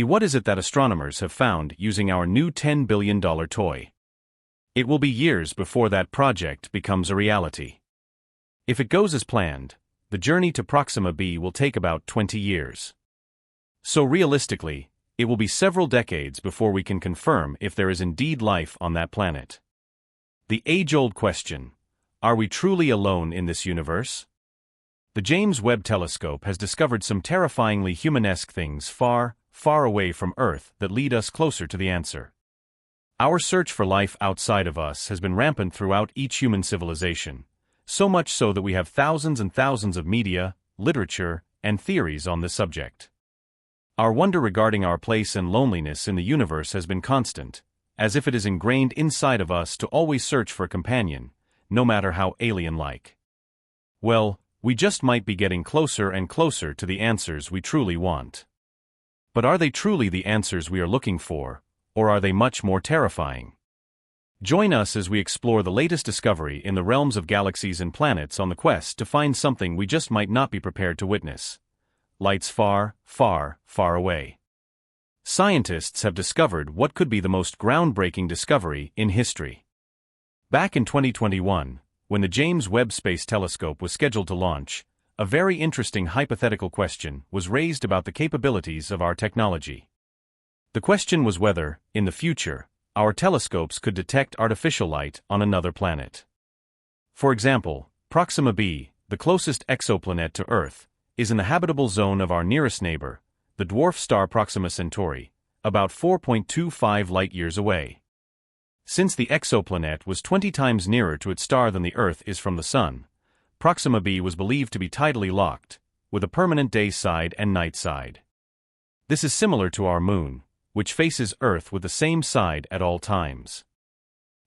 What is it that astronomers have found using our new $10 billion toy? It will be years before that project becomes a reality. If it goes as planned, the journey to Proxima b will take about 20 years. So realistically, it will be several decades before we can confirm if there is indeed life on that planet. The age-old question: are we truly alone in this universe? The James Webb Telescope has discovered some terrifyingly humanesque things far, far away from Earth that lead us closer to the answer. Our search for life outside of us has been rampant throughout each human civilization, so much so that we have thousands and thousands of media, literature, and theories on this subject. Our wonder regarding our place and loneliness in the universe has been constant, as if it is ingrained inside of us to always search for a companion, no matter how alien-like. Well, we just might be getting closer and closer to the answers we truly want. But are they truly the answers we are looking for, or are they much more terrifying? Join us as we explore the latest discovery in the realms of galaxies and planets on the quest to find something we just might not be prepared to witness. Lights far, far, far away. Scientists have discovered what could be the most groundbreaking discovery in history. Back in 2021, when the James Webb Space Telescope was scheduled to launch, a very interesting hypothetical question was raised about the capabilities of our technology. The question was whether, in the future, our telescopes could detect artificial light on another planet. For example, Proxima b, the closest exoplanet to Earth, is in the habitable zone of our nearest neighbor, the dwarf star Proxima Centauri, about 4.25 light-years away. Since the exoplanet was 20 times nearer to its star than the Earth is from the Sun, Proxima b was believed to be tidally locked, with a permanent day side and night side. This is similar to our Moon, which faces Earth with the same side at all times.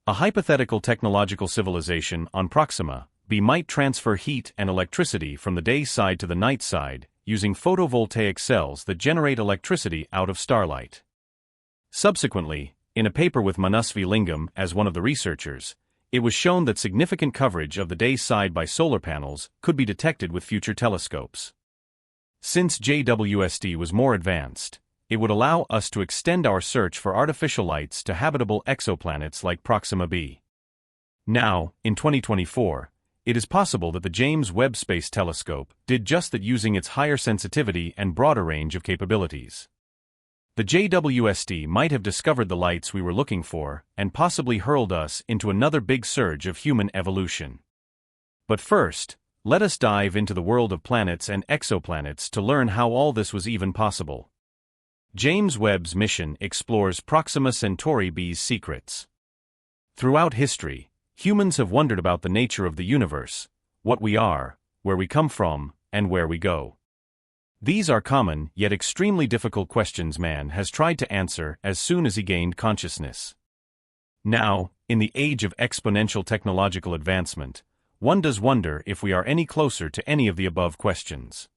A hypothetical technological civilization on Proxima b might transfer heat and electricity from the day side to the night side using photovoltaic cells that generate electricity out of starlight. Subsequently, in a paper with Manusvi Lingam as one of the researchers, it was shown that significant coverage of the day side by solar panels could be detected with future telescopes. Since JWST was more advanced, it would allow us to extend our search for artificial lights to habitable exoplanets like Proxima b. Now, in 2024, it is possible that the James Webb Space Telescope did just that using its higher sensitivity and broader range of capabilities. The JWST might have discovered the lights we were looking for and possibly hurled us into another big surge of human evolution. But first, let us dive into the world of planets and exoplanets to learn how all this was even possible. James Webb's mission explores Proxima Centauri b's secrets. Throughout history, humans have wondered about the nature of the universe, what we are, where we come from, and where we go. These are common yet extremely difficult questions man has tried to answer as soon as he gained consciousness. Now, in the age of exponential technological advancement, one does wonder if we are any closer to any of the above questions.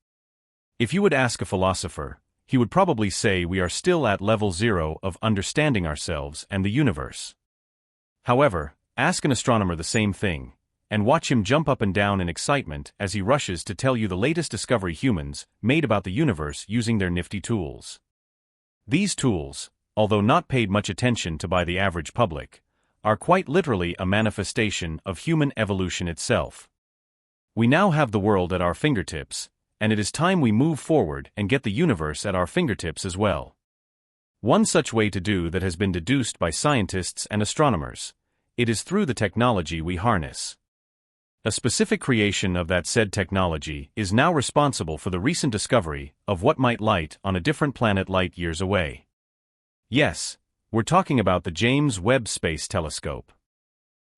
If you would ask a philosopher, he would probably say we are still at level 0 of understanding ourselves and the universe. However, ask an astronomer the same thing, and watch him jump up and down in excitement as he rushes to tell you the latest discovery humans made about the universe using their nifty tools. These tools, although not paid much attention to by the average public, are quite literally a manifestation of human evolution itself. We now have the world at our fingertips, and it is time we move forward and get the universe at our fingertips as well. One such way to do that has been deduced by scientists and astronomers. It is through the technology we harness. A specific creation of that said technology is now responsible for the recent discovery of what might light on a different planet light years away. Yes, we're talking about the James Webb Space Telescope.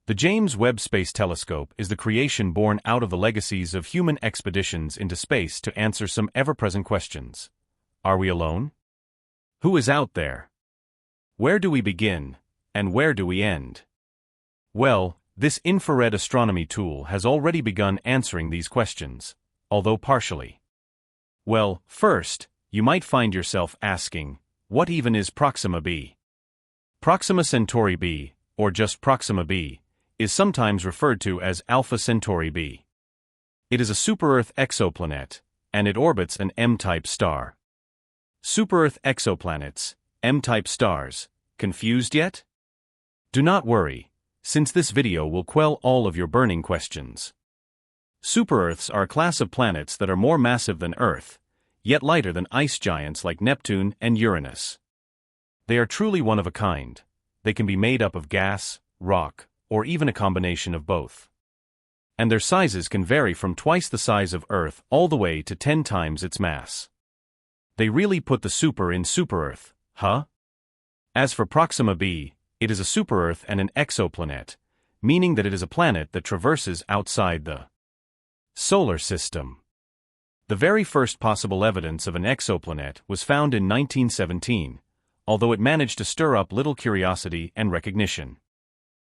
The James Webb Space Telescope is the creation born out of the legacies of human expeditions into space to answer some ever-present questions. Are we alone? Who is out there? Where do we begin, and where do we end? Well, this infrared astronomy tool has already begun answering these questions, although partially. Well, first, you might find yourself asking, what even is Proxima b? Proxima Centauri b, or just Proxima b, is sometimes referred to as Alpha Centauri b. It is a super-Earth exoplanet, and it orbits an M-type star. Super-Earth exoplanets, M-type stars. Confused yet? Do not worry, since this video will quell all of your burning questions. Super-Earths are a class of planets that are more massive than Earth, yet lighter than ice giants like Neptune and Uranus. They are truly one of a kind. They can be made up of gas, rock, or even a combination of both. And their sizes can vary from twice the size of Earth all the way to 10 times its mass. They really put the super in Super-Earth, huh? As for Proxima b, it is a super-Earth and an exoplanet, meaning that it is a planet that traverses outside the solar system. The very first possible evidence of an exoplanet was found in 1917, although it managed to stir up little curiosity and recognition.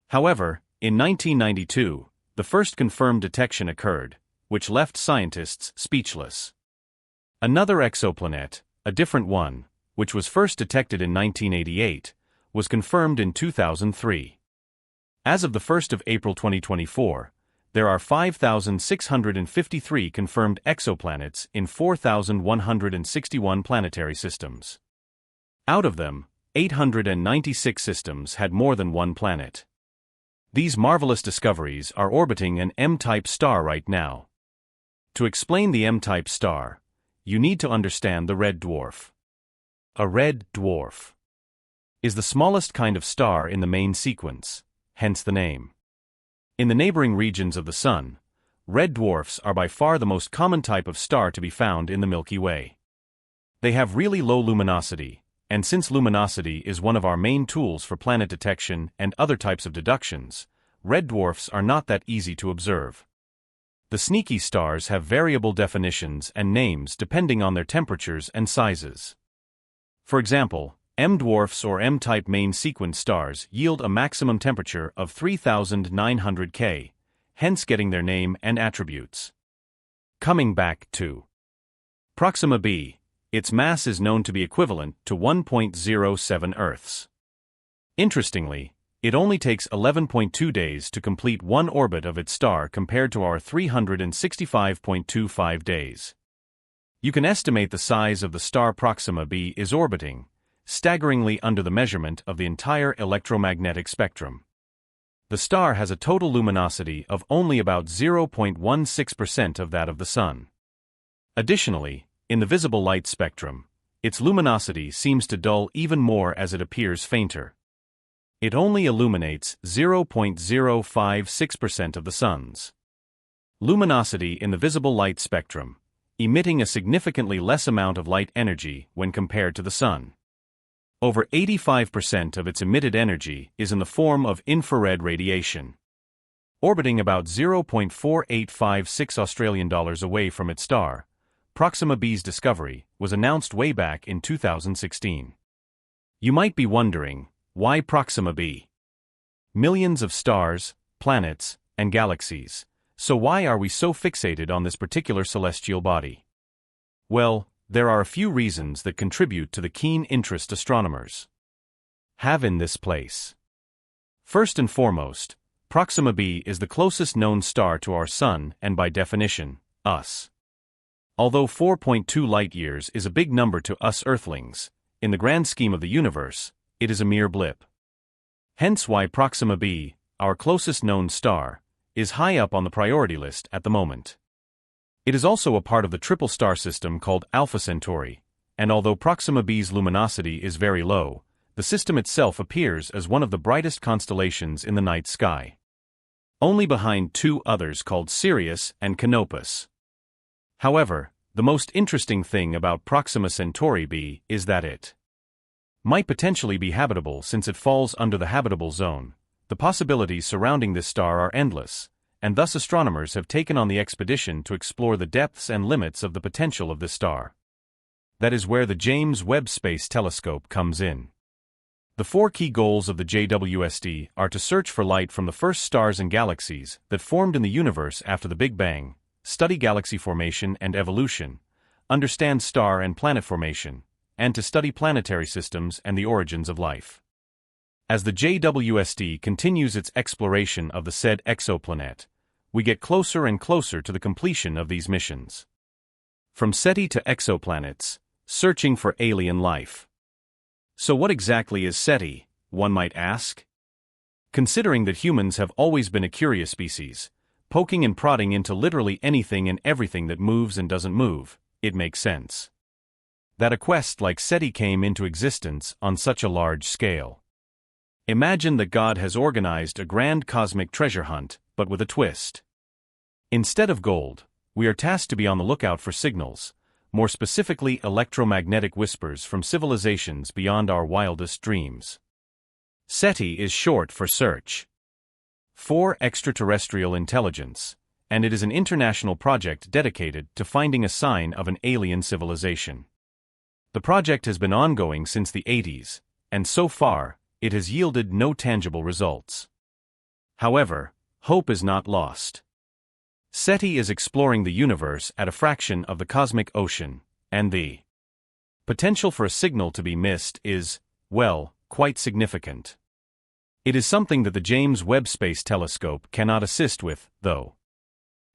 However, in 1992, the first confirmed detection occurred, which left scientists speechless. Another exoplanet, a different one, which was first detected in 1988, was confirmed in 2003. As of the 1st of April 2024, there are 5,653 confirmed exoplanets in 4,161 planetary systems. Out of them, 896 systems had more than one planet. These marvelous discoveries are orbiting an M-type star right now. To explain the M-type star, you need to understand the red dwarf. A red dwarf is the smallest kind of star in the main sequence, hence the name. In the neighboring regions of the Sun, red dwarfs are by far the most common type of star to be found in the Milky Way. They have really low luminosity, and since luminosity is one of our main tools for planet detection and other types of deductions, red dwarfs are not that easy to observe. The sneaky stars have variable definitions and names depending on their temperatures and sizes. For example, M dwarfs or M-type main sequence stars yield a maximum temperature of 3,900 K, hence getting their name and attributes. Coming back to Proxima b, its mass is known to be equivalent to 1.07 Earths. Interestingly, it only takes 11.2 days to complete one orbit of its star compared to our 365.25 days. You can estimate the size of the star Proxima b is orbiting, staggeringly under the measurement of the entire electromagnetic spectrum. The star has a total luminosity of only about 0.16% of that of the Sun. Additionally, in the visible light spectrum, its luminosity seems to dull even more as it appears fainter. It only illuminates 0.056% of the Sun's luminosity in the visible light spectrum, emitting a significantly less amount of light energy when compared to the Sun. Over 85% of its emitted energy is in the form of infrared radiation. Orbiting about 0.4856 Australian dollars away from its star, Proxima b's discovery was announced way back in 2016. You might be wondering, why Proxima b? Millions of stars, planets, and galaxies. So why are we so fixated on this particular celestial body? Well, there are a few reasons that contribute to the keen interest astronomers have in this place. First and foremost, Proxima b is the closest known star to our Sun and by definition, us. Although 4.2 light-years is a big number to us Earthlings, in the grand scheme of the universe, it is a mere blip. Hence why Proxima b, our closest known star, is high up on the priority list at the moment. It is also a part of the triple star system called Alpha Centauri, and although Proxima b's luminosity is very low, the system itself appears as one of the brightest constellations in the night sky. Only behind two others called Sirius and Canopus. However, the most interesting thing about Proxima Centauri b is that it might potentially be habitable since it falls under the habitable zone. The possibilities surrounding this star are endless, and thus astronomers have taken on the expedition to explore the depths and limits of the potential of this star. That is where the James Webb Space Telescope comes in. The four key goals of the JWST are to search for light from the first stars and galaxies that formed in the universe after the Big Bang, study galaxy formation and evolution, understand star and planet formation, and to study planetary systems and the origins of life. As the JWST continues its exploration of the said exoplanet, we get closer and closer to the completion of these missions. From SETI to exoplanets, searching for alien life. So what exactly is SETI, one might ask? Considering that humans have always been a curious species, poking and prodding into literally anything and everything that moves and doesn't move, it makes sense that a quest like SETI came into existence on such a large scale. Imagine that God has organized a grand cosmic treasure hunt, but with a twist. Instead of gold, we are tasked to be on the lookout for signals, more specifically electromagnetic whispers from civilizations beyond our wildest dreams. SETI is short for Search for Extraterrestrial Intelligence, and it is an international project dedicated to finding a sign of an alien civilization. The project has been ongoing since the 80s, and so far, it has yielded no tangible results. However, hope is not lost. SETI is exploring the universe at a fraction of the cosmic ocean, and the potential for a signal to be missed is, well, quite significant. It is something that the James Webb Space Telescope cannot assist with, though.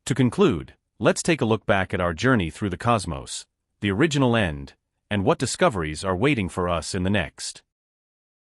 To conclude, let's take a look back at our journey through the cosmos, the original end, and what discoveries are waiting for us in the next.